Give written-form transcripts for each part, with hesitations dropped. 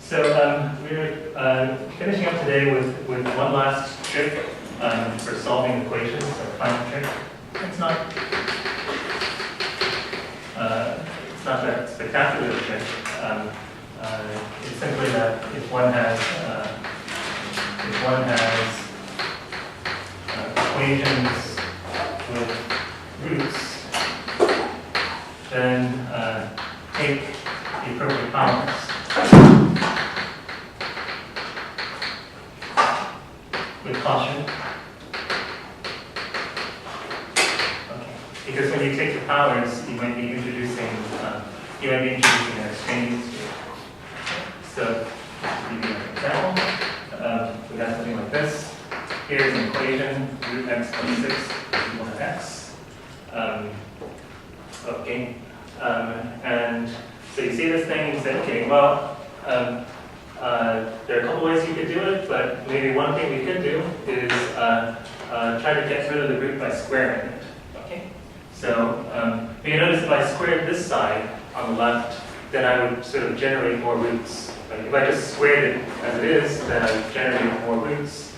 So we're finishing up today with one last trick for solving equations, a final trick. It's not that spectacular a trick. It's simply that if one has equations with roots, then take the appropriate powers. With caution. Okay. Because when you take the powers, you might be introducing an extraneous group. So, to give you an example, we have something like this. Here's an equation: root x plus 6 is equal to x. Okay. And so you see this thing, and you say, okay, well. There are a couple ways you could do it, but maybe one thing we could do is try to get rid of the root by squaring it. Okay. So you notice if I squared this side on the left, then I would sort of generate more roots. Like if I just squared it as it is, then I would generate more roots.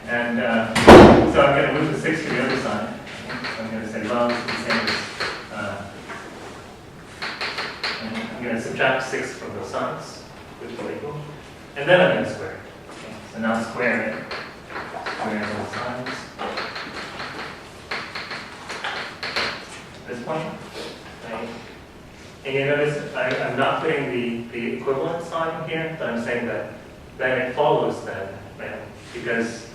And so I'm going to move the 6 to the other side. So I'm going to say, well, this is the same as. I'm going to subtract 6 from both sides, which will equal. And then I'm going to square it. Okay. So now square it. Square both sides. This point. Right. And you notice I'm not putting the equivalent sign here, but I'm saying that then it follows then, right? Because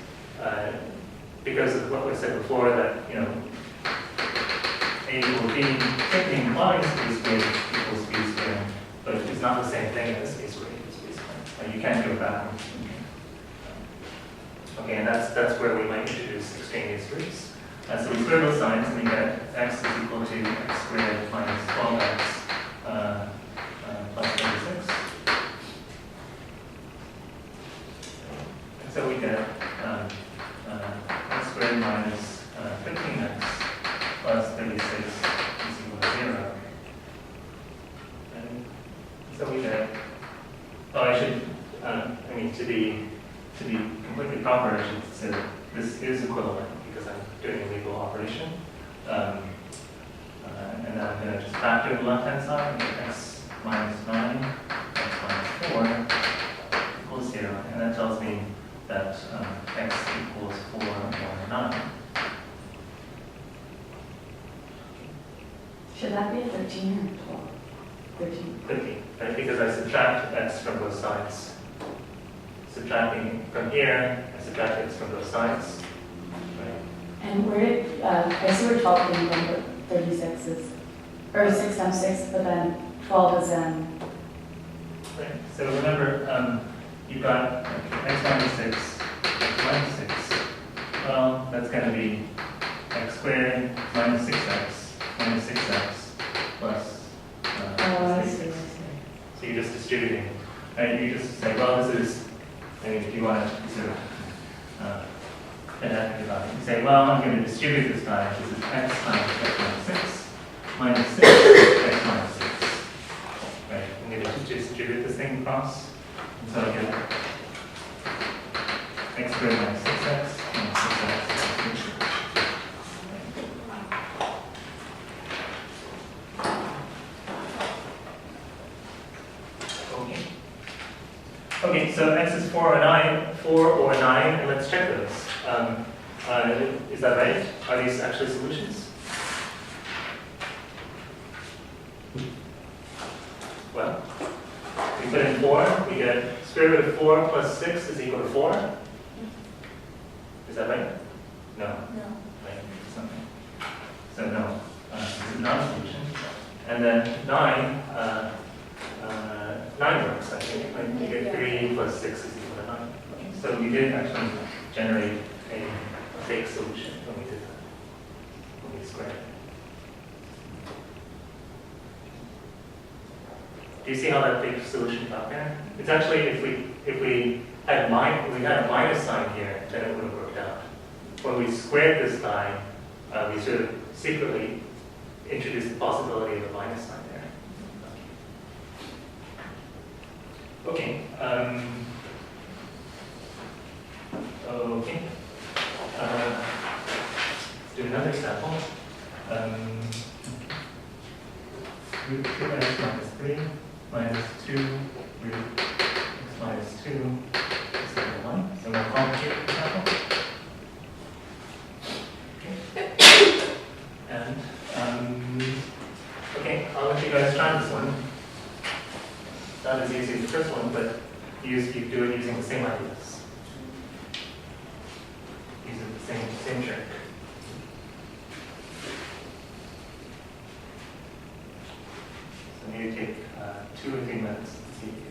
of what we said before, that A equal B technically implies B squared equals B squared, but it's not the same thing as A squared equals B squared. You can't go backwards. Okay, and that's where we might introduce extraneous groups. So we square both sides, and we get x is equal to x squared minus 12x plus 36. And so we get x squared minus 15x plus 36 is equal to 0. And so we get, to be completely proper, I should say that this is equivalent because I'm doing a legal operation. And then I'm going to just factor the left-hand side and get x minus 9, x minus 4 equals 0. And that tells me that x equals 4 or 9. Should that be a 13 or 12? 13. 15, right? Because I subtract x from both sides. Subtracting from here, I subtract x from both sides. Right? And where did, I see where 12 came from, but 36 is, or 6 times 6, but then 12 is in. Right. So remember, you've got x minus 6, x minus 6. Well, that's going to be x squared minus 6x minus 6x plus 6. So you're just distributing. Right? You just say, well, this is, if you want to sort of connect about it, you say, well, I'm going to distribute this guy. This is x minus x minus 6 minus 6 x minus 6. Right? I'm going to just distribute this thing across. And so I get x squared minus 6x minus 6x. Okay, so x is 4 or 9, and let's check those. Is that right? Are these actually solutions? Well, we put in 4, we get square root of 4 plus 6 is equal to 4. Is that right? No. No. Right, something. So no, this is not a solution. And then 9, 9 works, I think. Like you get 3 plus 6 is equal to 9. Okay. So we did actually generate a fake solution when we did that, when we squared it. Do you see how that fake solution got there? It's actually, if we had a minus sign here, then it would have worked out. When we squared this guy, we sort of secretly introduced the possibility of a minus sign there. Okay. Okay. Let's do another example. Root 2x minus 3 minus 2 root x minus 2 is equal to 1. So more complicated example. Okay. And okay, I'll let you guys try this one. Not as easy as the first one, but you do it using the same ideas. Using the same trick. So maybe take 2 or 3 minutes to see if you can.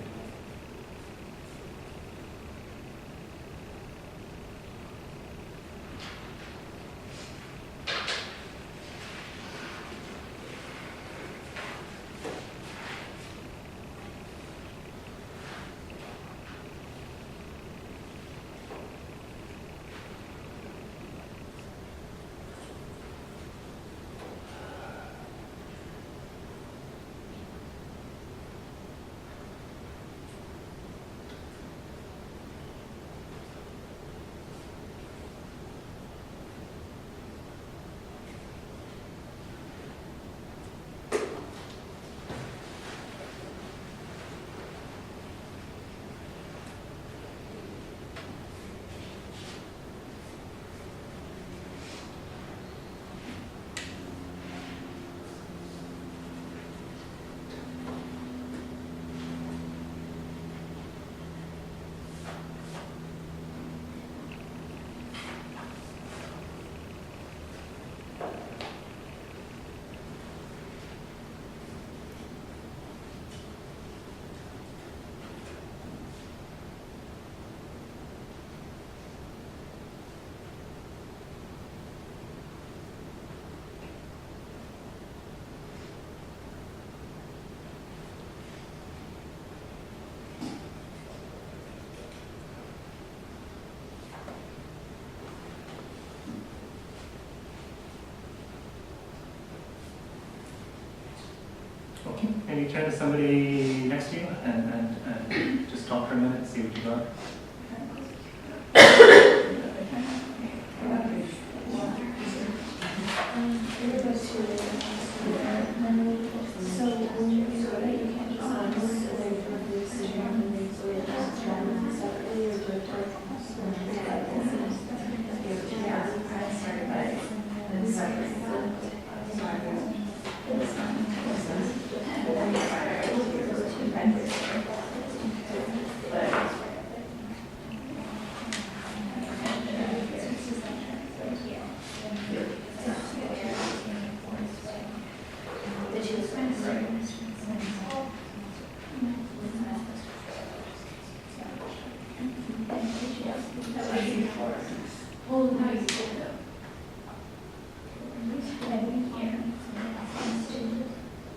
Okay, maybe turn to somebody next to you and just talk for a minute, see what you got.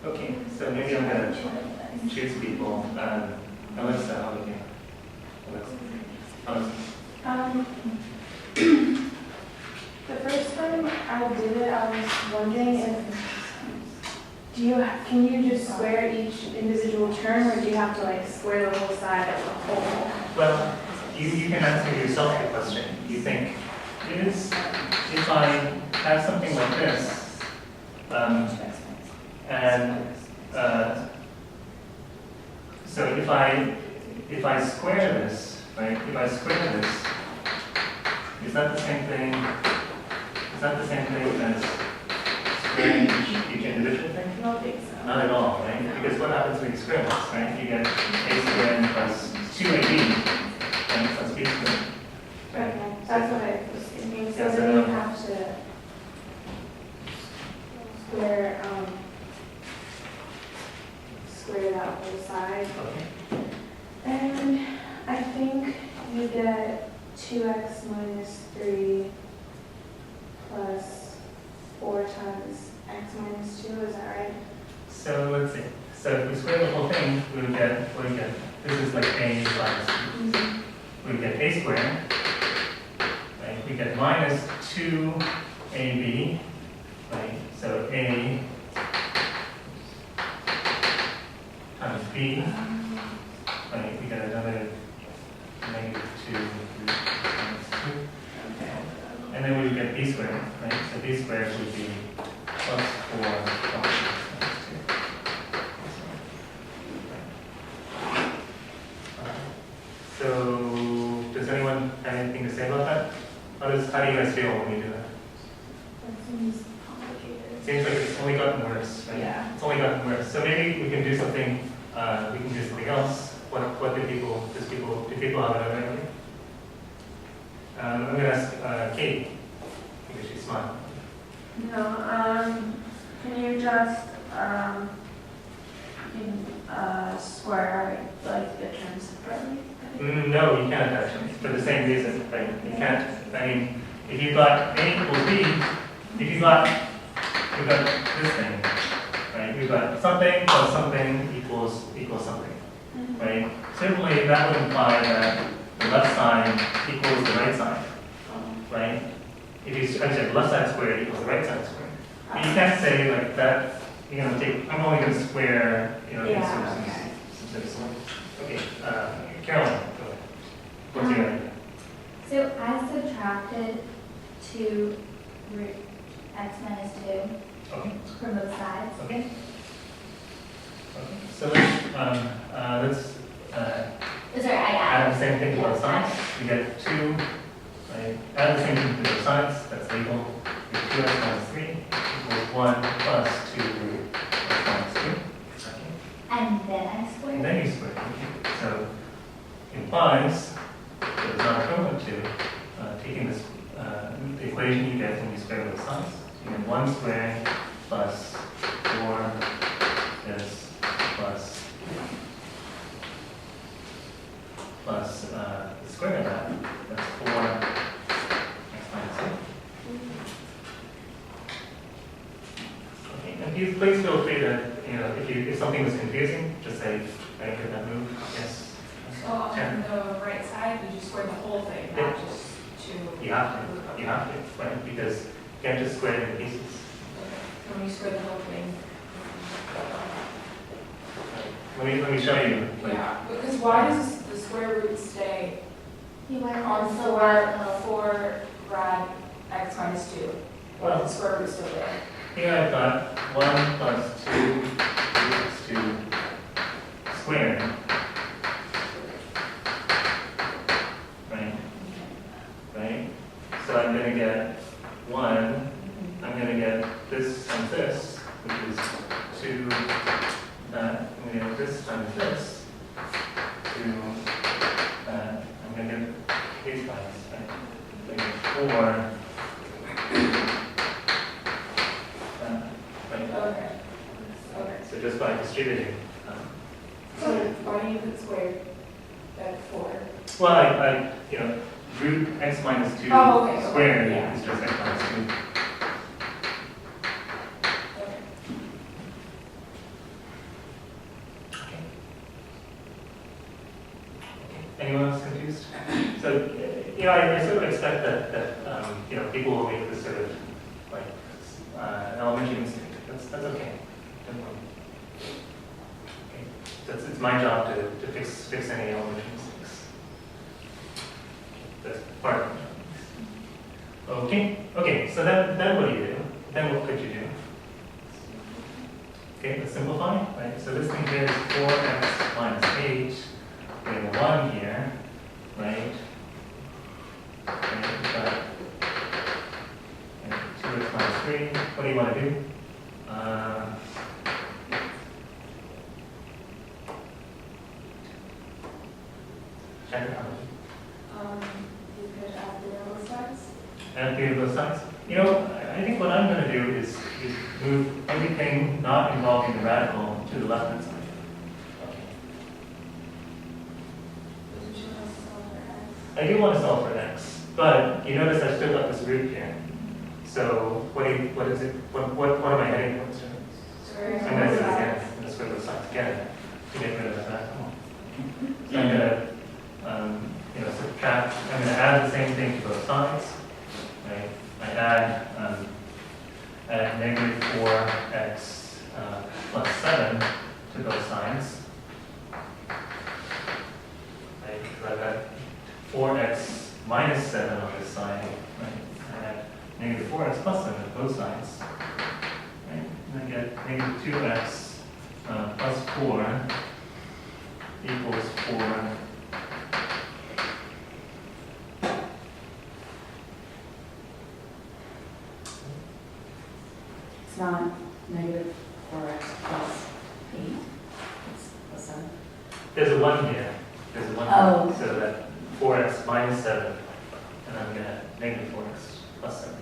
Okay, so maybe I'm going to choose people. Alyssa, how about you? Alyssa. The first time I did it, I was wondering if, can you just square each individual term, or do you have to like square the whole side of the whole? Well, you can answer yourself the question. You think, if I have something like this, and so if I square this, right? If I square this, is that the same thing? Is that the same thing as squaring each individual thing? I don't think so. Not at all, right? Because what happens when you square this, right? You get a squared plus 2ab and plus b squared. Okay, that's what I was thinking. So Yes, then I you know. have to square that whole side. Okay. And I think you get 2x minus 3 plus 4 times x minus 2, is that right? So let's see. So if we square the whole thing, we would get, what do we get? This is like a plus. We would get a squared. Right? We get minus 2ab. Right? So a times b. Right? We get b squared, right? So b squared would be plus 4 plus 6 minus 2. So, does anyone have anything to say about that? How do you guys feel when you do that? That seems complicated. It seems like it's only gotten worse, right? Yeah. It's only gotten worse. So maybe we can do something. We can do something else. What do people? Do people have another idea? I'm going to ask Kate because she's smart. No, can you just, square like the terms separately? No, you can't actually, for the same reason, right? You can't, I mean, if you've got A equals B, if you've got this thing, right? We've got something plus something equals something, right? Certainly that would imply that the left side equals the right side, right? If you, I said left side squared equals the right side squared. But you can't say like that, you're going to take, I'm only going to square, you know, some sort of solution. Okay, Caroline, go ahead. What's your idea? So I subtracted 2 root x minus 2 Okay, from both sides. okay. Okay, so let's Sorry, I add added. the same thing to both Yeah, sides. We get 2, right? Add the same thing to both sides, that's legal. We get 2x minus 3 equals 1 plus 2 root x minus 2. Okay. And then I And squared. then you square it. So implies that it's not equivalent to taking this, the equation you get when you square both sides. So you get 1 squared plus 4 is plus the square of that. That's 4 x minus 2. Okay, and please feel free to, you know, if something was confusing, just say, I didn't get that move. Yes. So on the right side, you just square the whole thing, Yeah. not just 2. You have to, right? Because you can't just square it into pieces. So when you square the whole thing. Let me show you. Like, Yeah, because why does the square root stay You went on on so radical. 4 rad x minus 2? Or is the square root still there? here I've got 1 plus 2 root 2 squared. Right? Right? So I'm going to get 1. I'm going to get this times this, which is 2 that. I'm going to get this times this, 2 that. I'm going to get these times, right? I'm going to get 4 right? Okay. Okay. So just by distributing. So why do you put squared at 4? Well, I you know, root x minus 2 Oh, okay, okay, squared yeah. is just x minus 2. Okay. Anyone else confused? So, you know, I sort of expect that you know, people will make this sort of like elementary mistake. That's okay. Don't worry. Okay. It's my job to fix any elementary mistakes. That's part of my job. Okay. So then what do you do? Then what could you do? Okay, let's simplify. Right. So this thing here is 4x minus 8. We have a 1 here, right? And we've got 2x minus 3. What do you want to do? Check it out. You could add the other sides. And three of those sides. You know, I think what I'm going to do is move everything not involving the radical to the left-hand side. Okay. I do want to solve for x, but you notice I've still got this root here. So what is it? What am I heading towards? Square. I'm going to do it again. I'm going to square those sides again to get rid of that radical. So I'm going to you know, subtract. I'm going to add the same thing to both sides. Right? I add negative 4x plus 7 to both sides. Right? Because I've got 4x minus 7 on this side. Right? I add negative 4x plus 7 at both sides. Right? And I get negative 2x plus 4 equals 4. It's not negative 4x plus 8, it's plus 7. There's a 1 here. There's a 1 Oh. here. So that 4x minus 7, and I'm going to have negative 4x plus 7.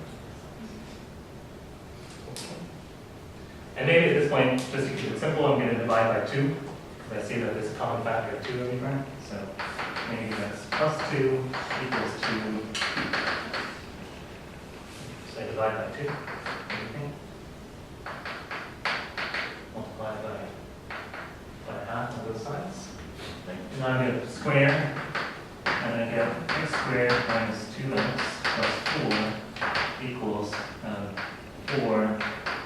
And maybe at this point, just to keep it simple, I'm going to divide by 2, because I see that there's a common factor of 2 everywhere. So negative x plus 2 equals 2. So I divide by 2. Everything. Multiply by half on both sides. And now I'm going to square, and I get x squared minus 2x plus 4 equals 4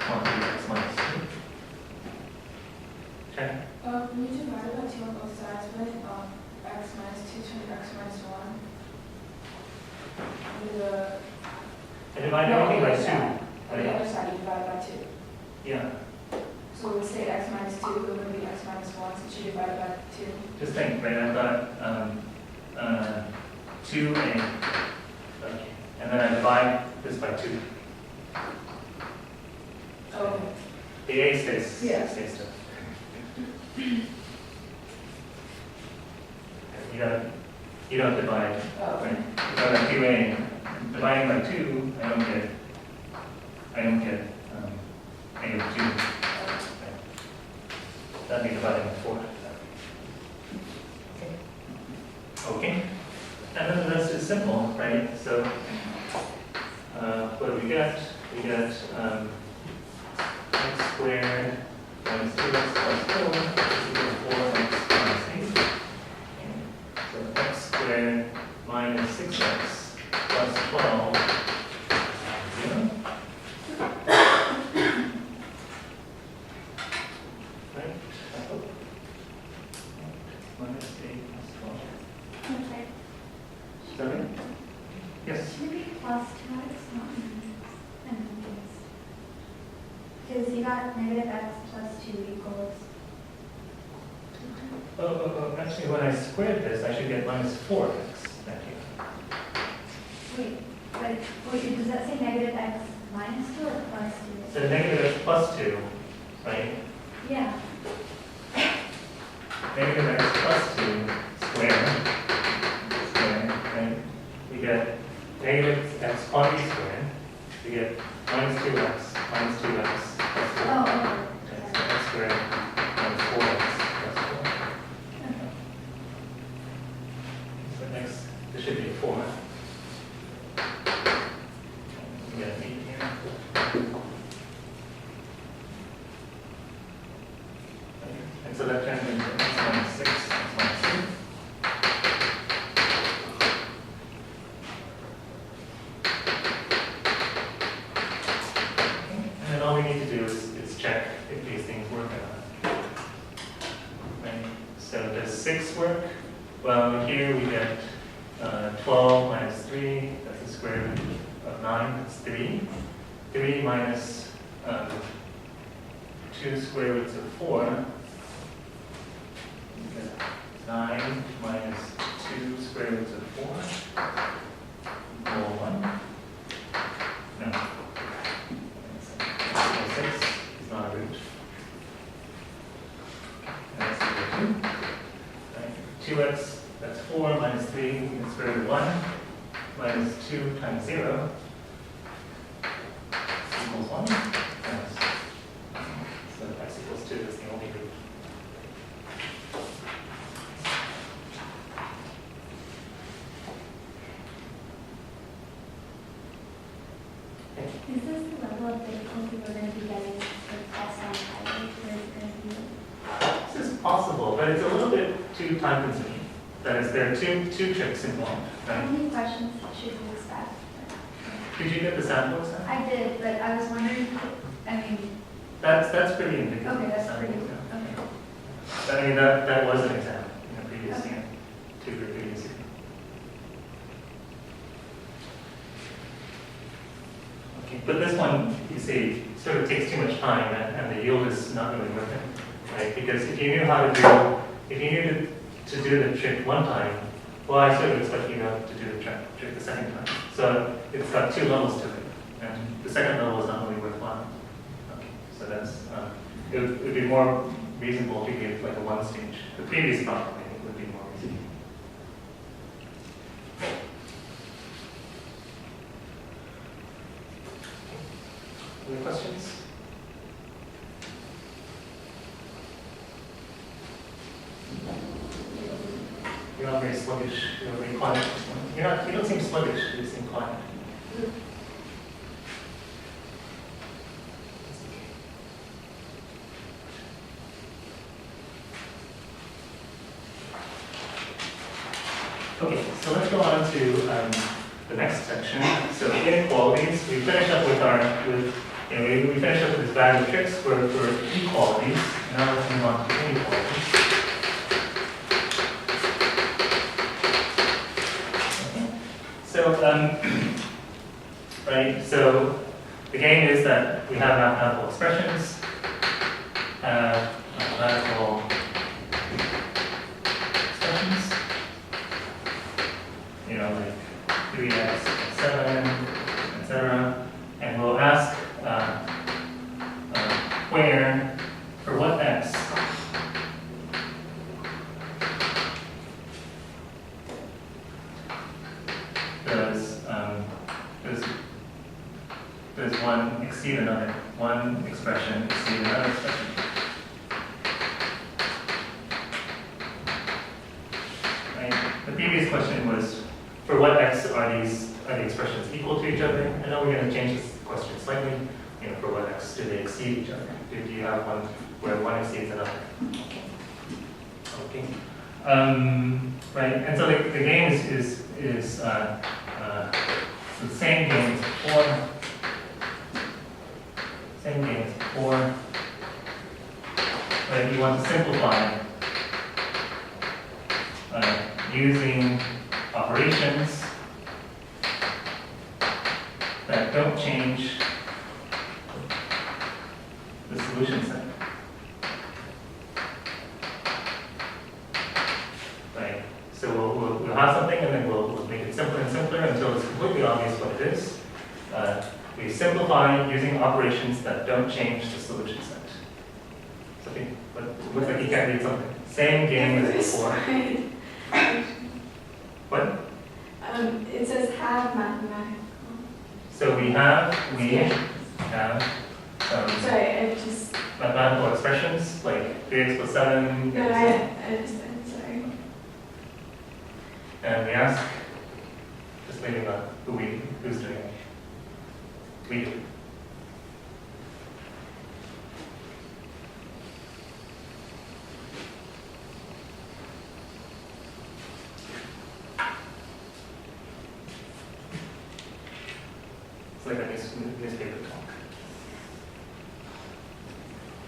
quantity x minus 2. Okay? When you divide by 2 on both sides, with x minus 2 turn to x minus 1. I divide everything by 2. On the other side, you divide by 2. Yeah. So it would stay x minus 2, it would be x minus 1, since you divided by 2. Just think, right? I've got 2a, okay, and then I divide this by 2. Oh, The a stays, Yeah. stays still. You don't divide, oh, right? If I have 2a, dividing by 2, I don't get a of 2. That'd be dividing by 4. Okay, and then the rest is simple, right? So, what do we get? We get x squared minus 2x plus 4 is equal to 4x minus 8. So x squared minus 6x plus 12 is 0. Right? Minus 8 plus 12. Okay. Sorry? Yes? Should it be plus 2x, not minus? I'm confused. Because you got negative x plus 2 equals. Actually, when I squared this, I should get minus 4x back here. Wait, does that say negative x minus 2 or plus 2? So negative x plus 2, right? Yeah. Negative x plus 2 squared, right? We get negative x quantity squared. We get minus 2x plus 4. Oh, okay. Okay, so x squared minus 4x plus 4. So next, this should be a 4. We get an 8 here. And so that turns into x minus 6, x minus 2. And then all we need to do is check if these things work or not. Right? So does 6 work? Well, here we get 12 minus 3, that's the square root of 9, that's 3. 3 minus 2 square roots of 4. 9 minus 2 square roots of 4 equal 1. No. 6 is not a root. And that's equal to 2. Right. 2x, that's 4 minus 3, and square root of 1 minus 2 times 0 equals 1. So x equals 2 is the only root. Is this the level of difficulty we're going to be getting with S on highway? Or is it going to be? This is possible, but it's a little bit too time consuming. That is, there are two tricks involved. How Right? many questions should we expect? Did you get the samples? I did, but I was wondering, That's pretty indicative. okay, that's pretty, Samples, okay. yeah. I mean, that was an exam in a previous year, 2 or previous year. but this one, you see, sort of takes too much time, and the yield is not really worth it, right? Because if you knew how to do, if you knew to do the trick one time, well, I sort of expect you to do the trick the second time. So it's got two levels to it, and the second level is not really worthwhile. Okay, so that's, it would be more reasonable to give like a one stage. The previous problem would be more reasonable. Any questions? You're not very sluggish. You're very quiet. You don't seem sluggish. You seem quiet. Okay, so let's go on to the next section. So inequalities. We finish up with we finish up with this bag of tricks for equalities. Now let's move on to inequalities. Okay. So right. So the game is that we have mathematical expressions, mathematical expressions. Like 3x, 7, etc. And we'll ask where, for what x, does one exceed another, one expression exceed another expression. Right? The previous question was, for what x are the expressions equal to each other? I know we're going to change this question slightly. For what x do they exceed each other? Do you have one where one exceeds another? Okay. Right. And so the game is the same game as before. Same game as before. But you want to simplify using operations that don't change the solution set. Right? So we'll have something and then we'll make it simpler and simpler until it's completely obvious what it is. We simplify using operations that don't change the solution set. Something, but it looks like you can't read something. Same game as before. What? It says have mathematical. So we have Sorry, I just. mathematical expressions like 3x plus 7. No, I understand, sorry. And we ask, just leaving out who's doing it. We do. It's like a newspaper talk.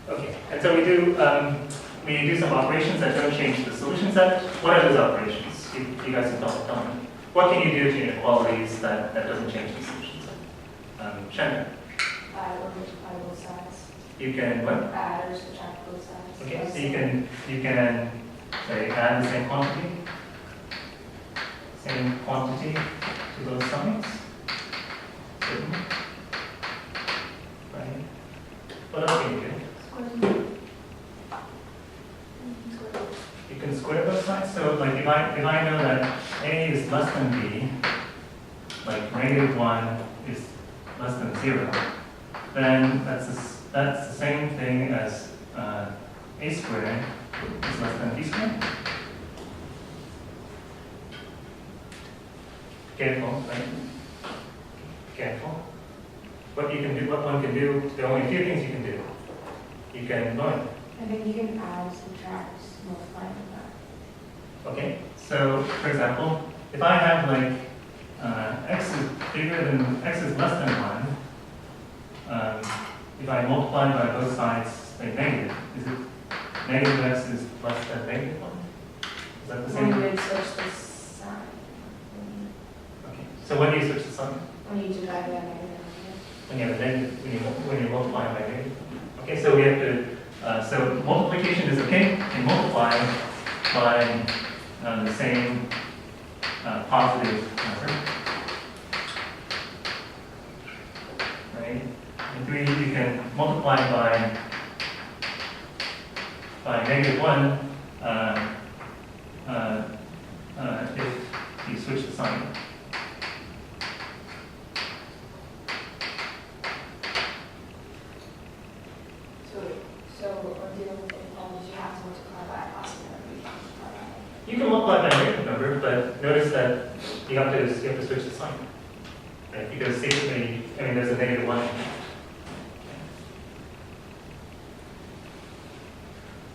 Okay, and so we do some operations that don't change the solution set. What are those operations? You guys can tell me. What can you do to inequalities that doesn't change the solution set? Shannon? Add or multiply both sides. You can what? Add or subtract both sides. Okay, so you can say add the same quantity to those sides. Certainly. Right. What else can you do? You can square both sides. So like if I know that a is less than b, like -1 is less than 0, then that's the same thing as a squared is less than b squared. Careful, right? Careful. What one can do, there are only a few things you can do. You can learn. I think you can add, subtract, multiply with that. Okay, so for example, if I have like x is less than 1, if I multiply by both sides, say negative, is it negative x is less than negative 1? Is that the same? When you would switch the sign. Okay, so when do you switch the sign? When you divide by negative. when you have a negative, when you're multiplying by negative. Okay, so we have to, so multiplication is okay, and multiply by the same positive number. Right? In 3, you can multiply by negative 1 if you switch the sign. So we're dealing with inequalities, you have to multiply by a positive number, you can't multiply by You can multiply by a negative number, but notice that you have to switch the sign. Right? Because secretly, I mean, there's a negative 1.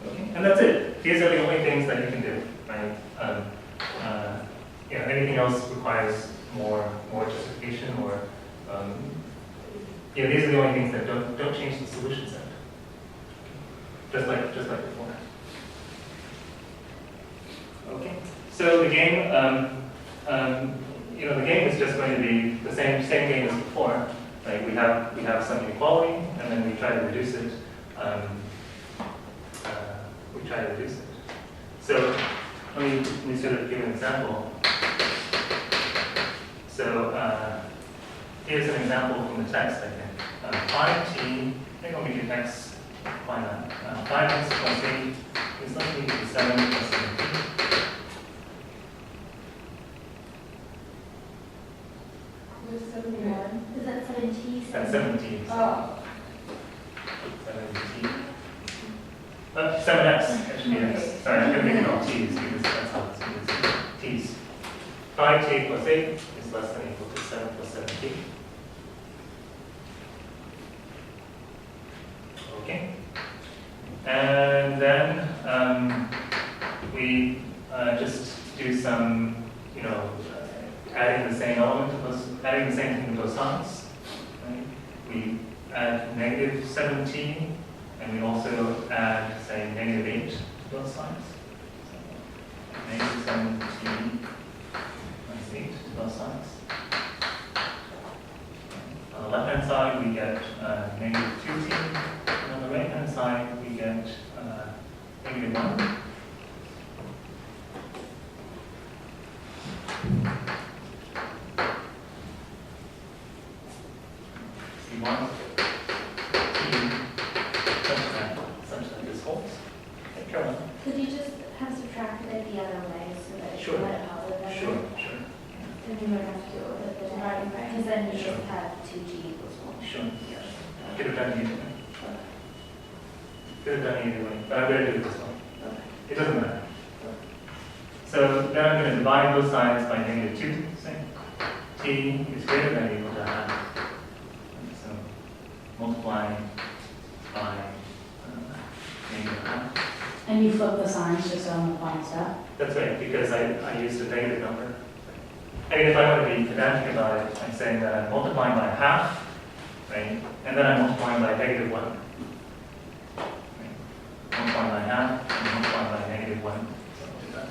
Okay, and that's it. These are the only things that you can do, right? Anything else requires more justification, or these are the only things that don't change the solution set. Just like before. Okay. So the game, the game is just going to be the same game as before. Right? We have some inequality, and then we try to reduce it. So let me sort of give an example. So here's an example from the text, I think. 5t, I think I'll make it x, why not? 5x plus 8 is likely to be 7 plus 17. What is 71? Is that 17? That's 17. Oh. 17. 7x, actually, yes. Sorry, I'm going to make it all t's because that's how it's going to be. T's. 5t plus 8 is less than or equal to 7 plus 17. Okay. And then we just do some, adding the same element to those, adding the same thing to both sides. Right? We add negative 17, and we also add, say, negative 8 to both sides. So, negative 17 minus 8 to both sides. On the left-hand side, we get negative 2t. And on the right-hand side, we get negative 1. We want t such that this holds. Okay, Carolyn. Could you just have subtracted it the other way so that it's Sure. not a positive number? Sure. Then you would have to do it with the dividing by, because then you just have 2g equals 1. Sure. Could have done it either way. Could have done it either way, but I'm going to do it this way. It doesn't matter. So then I'm going to divide both sides by negative 2, say. T is greater than or equal to half. So multiply by negative half. And you flip the signs just on the final step? That's right, because I used a negative number. I mean, if I want to be pedantic about it, I'm saying that I'm multiplying by half, right? And then I'm multiplying by negative 1. Right? Multiplying by half, and multiplying by negative 1. So I'll do that.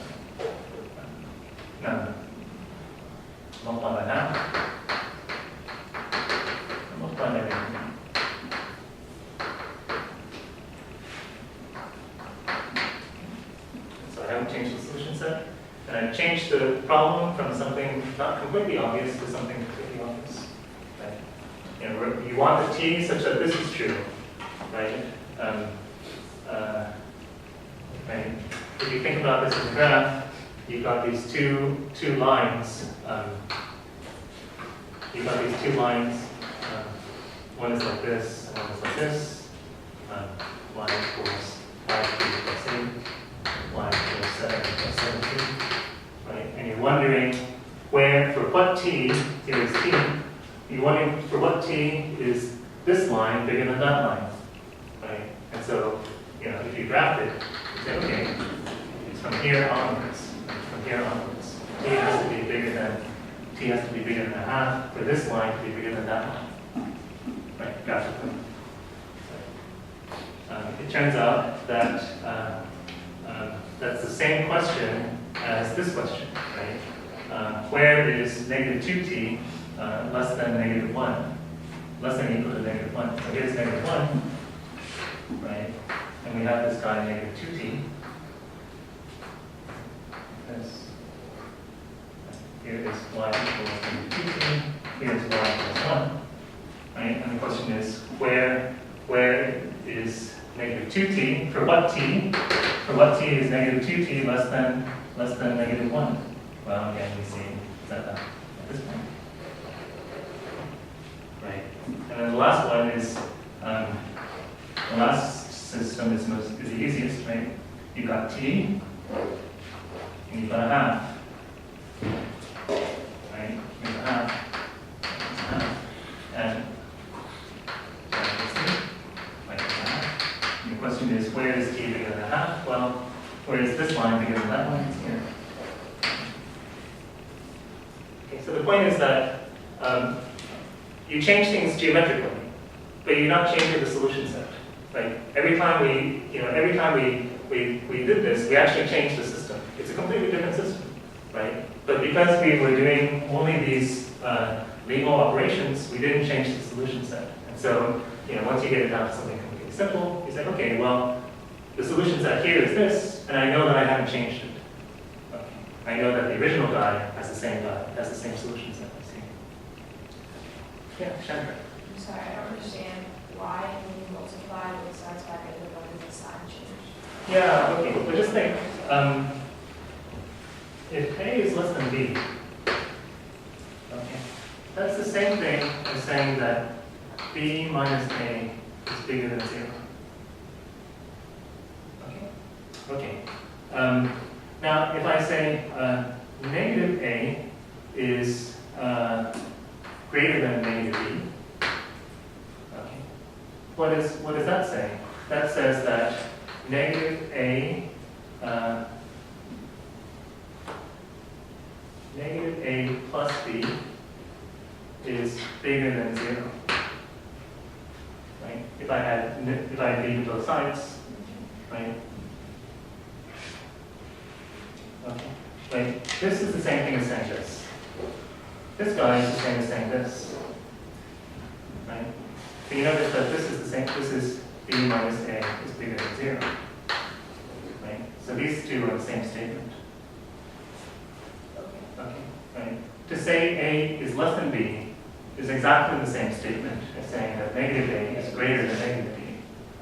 No. Multiply by half. And multiply by negative 1. So I haven't changed the solution set. And I've changed the problem from something not completely obvious to something completely obvious. Right? You want the t such that this is true, right? Right? If you think about this as a graph, you've got these two lines. You've got these 2 lines. One is like this, and one is like this. Y equals 5t plus 8. Y equals 7 plus 17. Right? And you're wondering for what t, here is t, you're wondering for what t is this line bigger than that line, right? And so, if you graph it, you say, okay, it's from here onwards, from here onwards. T has to be bigger than a half for this line to be bigger than that line, right? Graphically. It turns out that that's the same question as this question, right? Where is negative 2t less than negative 1? less than or equal to -1. So here's -1, right? And we have this guy -2t. This. Here is y equals -2t. Here's y equals 1. Right? And the question is, where is -2t? For what t? For what t is -2t less than -1? Well, again, we see that at this point. Right. And then the last one is, the last system is the easiest, right? You've got t, and you've got a half. Right? Here's a half. Here's a half. And like that. And the question is, where is t bigger than a half? Well, where is this line bigger than that line? It's here. Okay, so the point is that you change things geometrically, but you're not changing the solution set. Like every time we did this, we actually changed the system. It's a completely different system, right? But because we were doing only these legal operations, we didn't change the solution set. And so, once you get it down to something completely simple, you say, okay, well, the solution set here is this, and I know that I haven't changed it. Okay. I know that the original guy has the same solution set. I see. Yeah, Chandra. I'm sorry, I don't understand why when you multiply both sides by -1 does the sign change? Yeah, okay, but just think, if A is less than B, okay, that's the same thing as saying that B minus A is bigger than 0. Okay? Okay. Now, if I say negative A is greater than negative B, okay, what does that say? That says that negative A plus B is bigger than 0. Right? If I had B to both sides, right? Okay. Like this is the same thing as saying this. This guy is the same as saying this. Right? So you notice that this is the same. This is B minus A is bigger than 0. Right? So these two are the same statement. Okay. Right? To say A is less than B is exactly the same statement as saying that negative A is greater than negative B.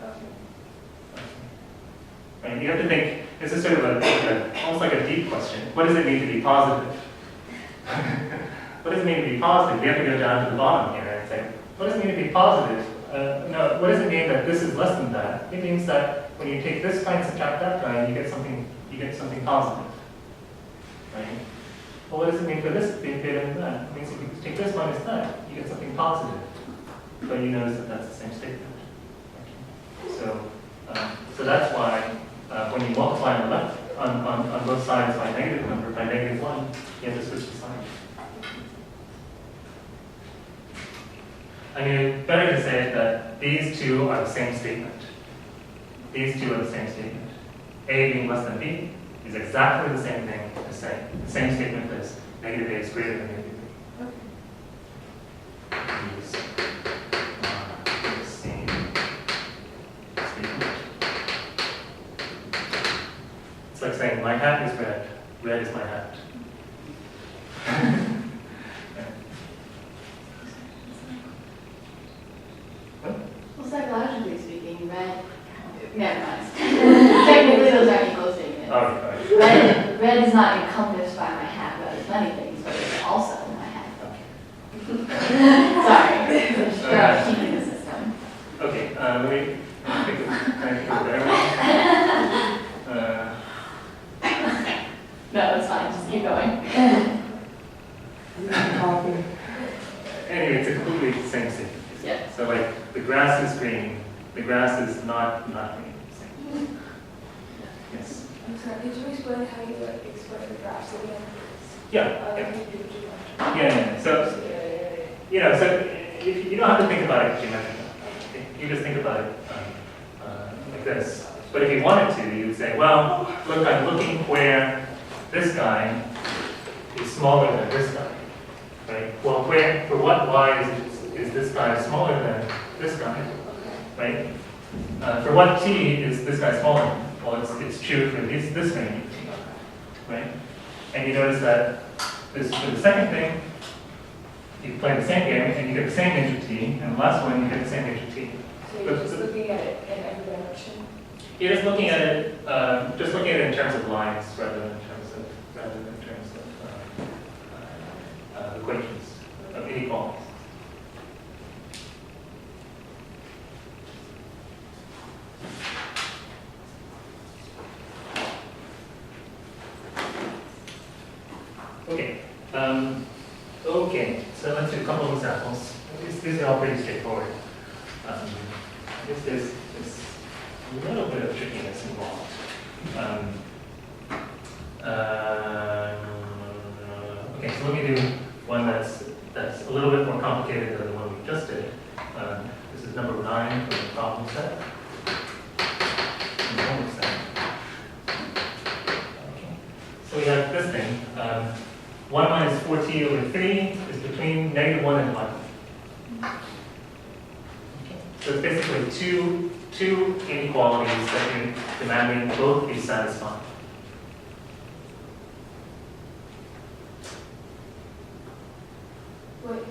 Okay. Right? You have to think. This is sort of almost like a deep question. What does it mean to be positive? What does it mean to be positive? We have to go down to the bottom here and say, what does it mean to be positive? No, what does it mean that this is less than that? It means that when you take this guy and subtract that guy, you get something positive. Right? Well, what does it mean for this being greater than that? It means if you take this minus that, you get something positive. But you notice that that's the same statement. Okay. So that's why when you multiply on the left, on both sides by negative number, by -1, you have to switch the sign. I mean, better to say that these two are the same statement. These two are the same statement. A being less than B is exactly the same thing as saying the same statement as negative A is greater than negative B. These are the same statement. It's like saying my hat is red. Red is my hat. Well, psychologically speaking, red, never mind. Technically, those aren't equal statements. Okay. Red is not encompassed by my hat, but it's many things, but it's also my hat. Sorry, keeping the system. Okay, let me think of a better one. No, it's fine, just keep going. Anyway, it's a completely the same statement. Yeah. So like the grass is green, the grass is not green. Yes. I'm sorry, could you explain how you explain the graphs again? Yeah. So so if you don't have to think about it geometrically. You just think about it like this. But if you wanted to, you would say, well, look, I'm looking where this guy is smaller than this guy. Right? Well, for what y is it is this guy smaller than this guy, right? For what t is this guy smaller than? Well, it's true for this range of t, right? And you notice that this for the second thing, you play the same game and you get the same range of t, and the last one you get the same range of t. So you're just looking at it in every direction? You're just looking at it, in terms of lines rather than in terms of equations of inequalities. Okay. Okay. So let's do a couple of examples. These are all pretty straightforward. I guess there's a little bit of trickiness involved. Okay, so let me do one that's a little bit more complicated than the one we just did. This is number 9 for the problem set. And the homework set. Okay. So we have this thing. 1 minus 4t over 3 is between -1 and 1. Okay. So it's basically two inequalities that you're demanding both be satisfied. Wait.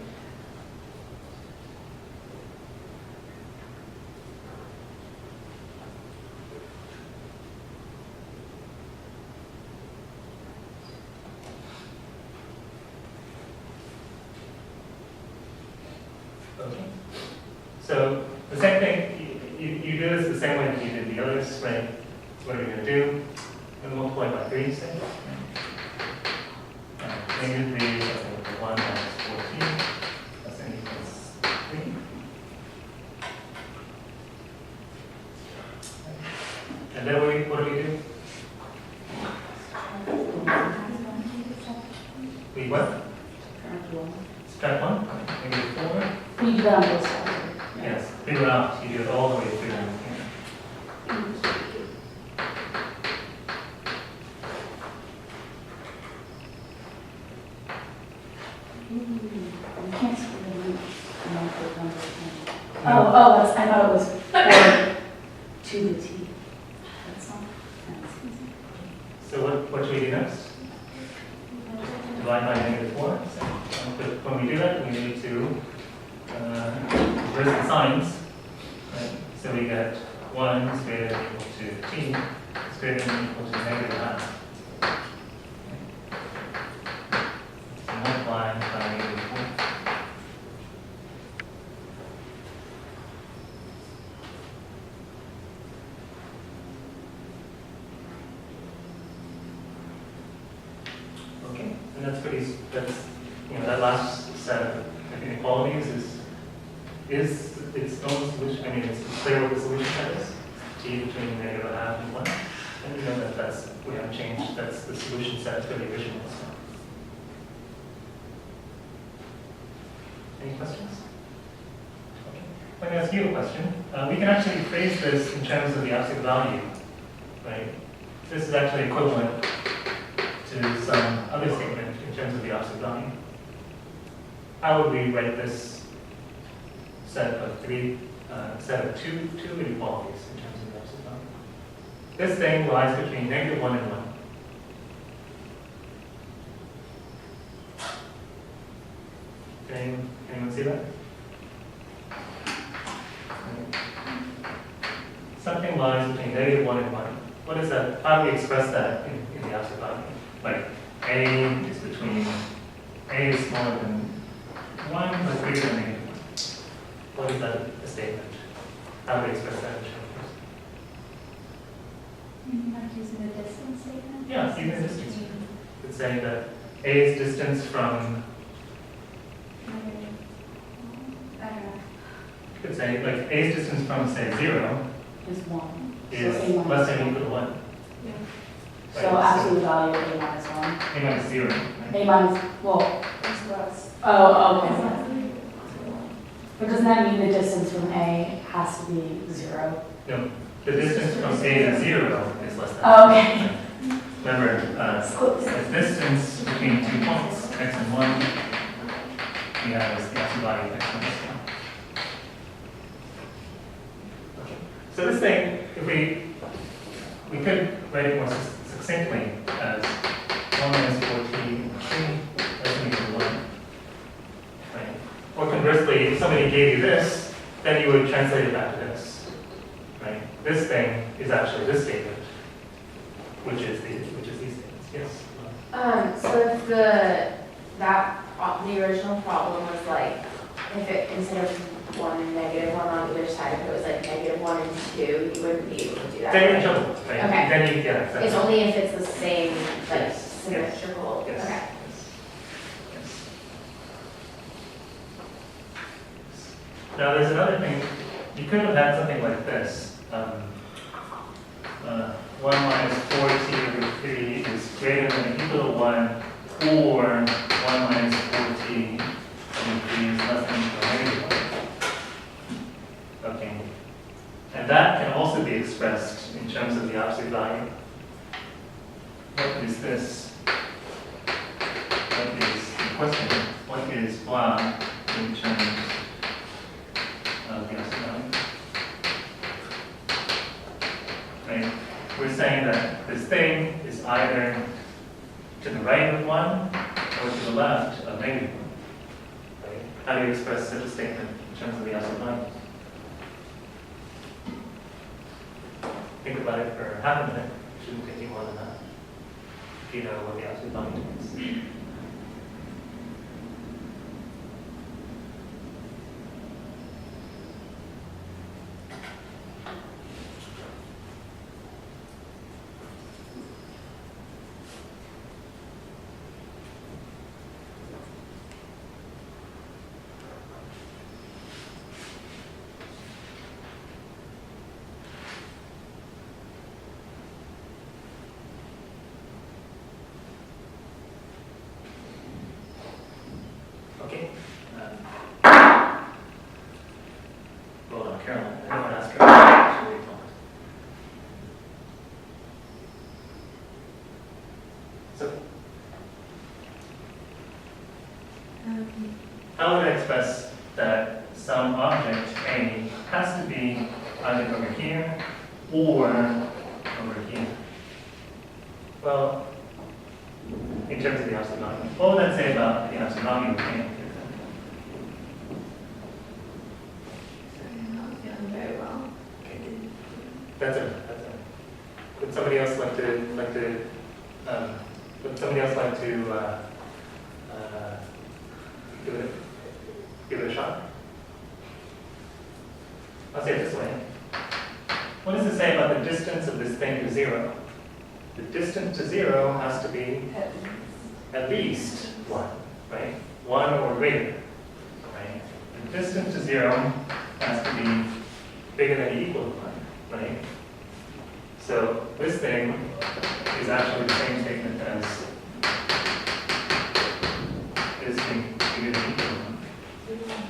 Okay. So the same thing, you do this the same way that you did the others, right? So what are we going to do? We're going to multiply by 3, say. Negative 3 is 1 minus 14. That's n equals 3. And then what do we do? We what? Subtract 1? Negative 4? Can you do that on both sides? Yes, figure out, you do it all the way through. You can't see the root. Oh, that's, I thought it was 4 to the t. That's not, that's easy. So what should we do next? Divide by -4. But when we do that, we need to reverse the signs. Right? So we get 1 is greater than or equal to t is greater than or equal to -1/2. So multiply by -4. Okay, and that's that last set of inequalities is its own solution. I mean, it's clear what the solution set is. T between -1/2 and 1. And we know that we haven't changed. That's the solution set for the original set. Any questions? Okay. Let me ask you a question. We can actually phrase this in terms of the absolute value, right? This is actually equivalent to some other statement in terms of the absolute value. How would we write this set of two inequalities in terms of the absolute value? This thing lies between -1 and 1. Anyone see that? Something lies between -1 and 1. What is that? How do we express that in the absolute value? Like A is between, A is smaller than 1, but bigger than -1. What is that a statement? How do we express that in terms? Like using the distance statement? Yeah, using distance. It's saying that A's distance from, I don't know. you could say, like A's distance from, say, 0 Is 1. is So A minus less than or 1. equal to 1. So absolute value of A minus 1. A minus 0. Right? A minus, well, It's less. oh, okay. But doesn't that mean the distance from A has to be 0? No, the distance from A to 0 is less than. Oh, okay. Remember, the distance between 2 points, x and 1, we have is the absolute value of x minus 1. Okay. So this thing, if we could write it more succinctly as 1 minus 4t 3 less than equal to 1. Right? Or conversely, if somebody gave you this, then you would translate it back to this. Right? This thing is actually this statement, which is these statements. Yes? So if the original problem was like, if it, instead of 1 and -1 on either side, if it was like -1 and 2, you wouldn't be able to do that. Then you're in right? trouble, right? Okay. Then you, yeah, exactly. It's only if it's the same, like, Yes. symmetrical. Yes. Okay. Yes. Now there's another thing. You could have had something like this. 1 minus 4t over 3 is greater than or equal to 1, or 1 minus 4t over 3 is less than or equal to -1. Okay. And that can also be expressed in terms of the absolute value. What is this? What is the question? What is y in terms of the absolute value? Right? We're saying that this thing is either to the right of 1 or to the left of -1. Right? How do you express such a statement in terms of the absolute value? Think about it for half a minute. It shouldn't take you more than that. If you know what the absolute value is. Okay. Hold on, Caroline. I don't want to ask her. She'll be fine. So, how would I express that some object A has to be either over here or over here? Well, in terms of the absolute value. What would that say about the absolute value of A? Not feeling very well. That's it. Would somebody else like to give it a shot? I'll say it this way. What does it say about the distance of this thing to 0? The distance to 0 has to be at least 1, right? 1 or greater, right? The distance to 0 has to be bigger than or equal to 1, right? So this thing is actually the same statement as this thing bigger than or equal to 1,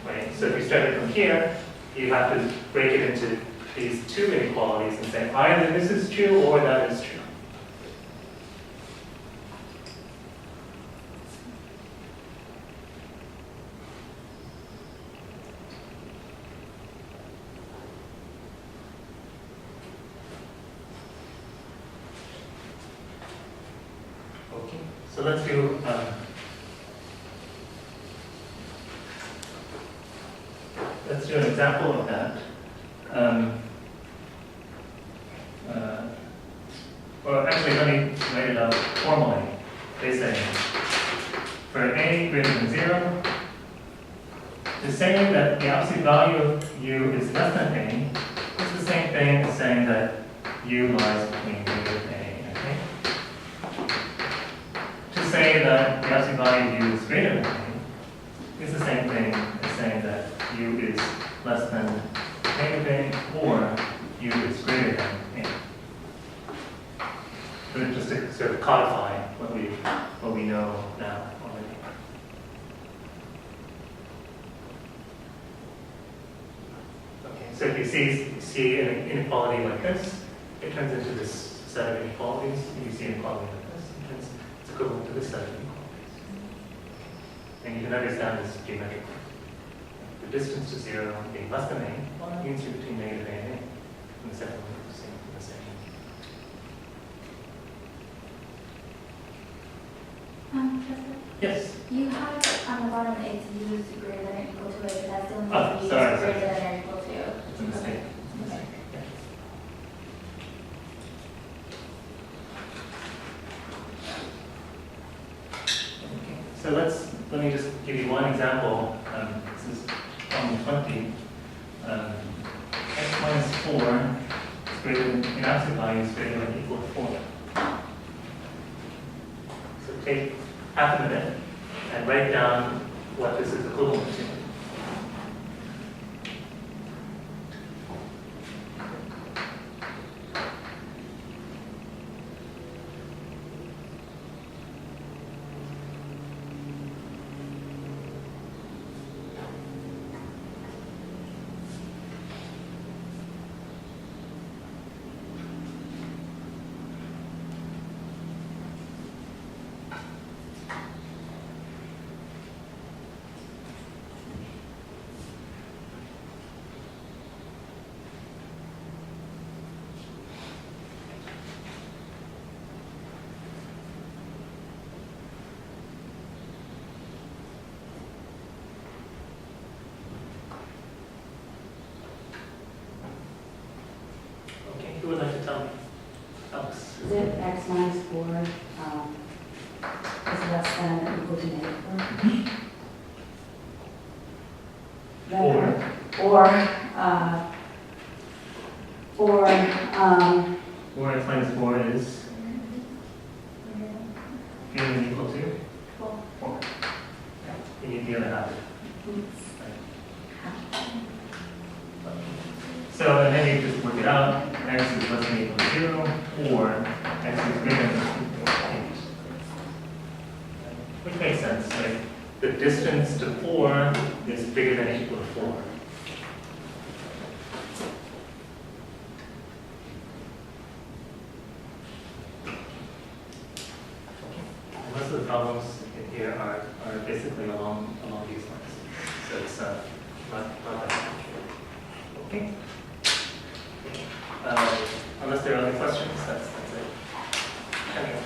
right? So if you started from here, you have to break it into these two inequalities and say either this is true or that is true. Okay, so let's do an example of that. Well, actually, let me write it out formally. They say for a greater than 0, to say that the absolute value of u is less than a is the same thing as saying that u lies between greater than a and a. To say that the absolute value of u is greater than a is the same thing as saying that u is less than negative a or u is greater than a. So just to sort of codify what we know now already. Okay, so if you see an inequality like this, it turns into this set of inequalities. If you see an inequality like this, it's equivalent to this set of inequalities. And you can understand this geometrically. The distance to 0 being less than a, well, that means you're between negative a and a. And the second one is the same. Professor, Yes. you have on the bottom it's used greater than or equal to it, but that still needs Oh, to be used sorry, greater sorry. than or equal to. It's a mistake. It's a mistake. Yeah. Okay. So let me just give you one example. This is problem 20. X minus 4 is greater than, in absolute value, is greater than or equal to 4. So take half a minute and write down what this is equivalent to. Okay, who would like to tell me? Alex? Is it x minus 4 is less than or equal to negative 4? Or Or x minus 4 is greater than or equal to 4. You need the other half. So, and then you just work it out. X is less than or equal to 0, or x is greater than or equal to 8. Which makes sense, right? The distance to 4 is bigger than or equal to 4. Most of the problems in here are basically along these lines. So it's not that complicated. Okay? Unless there are other questions, that's it. Okay.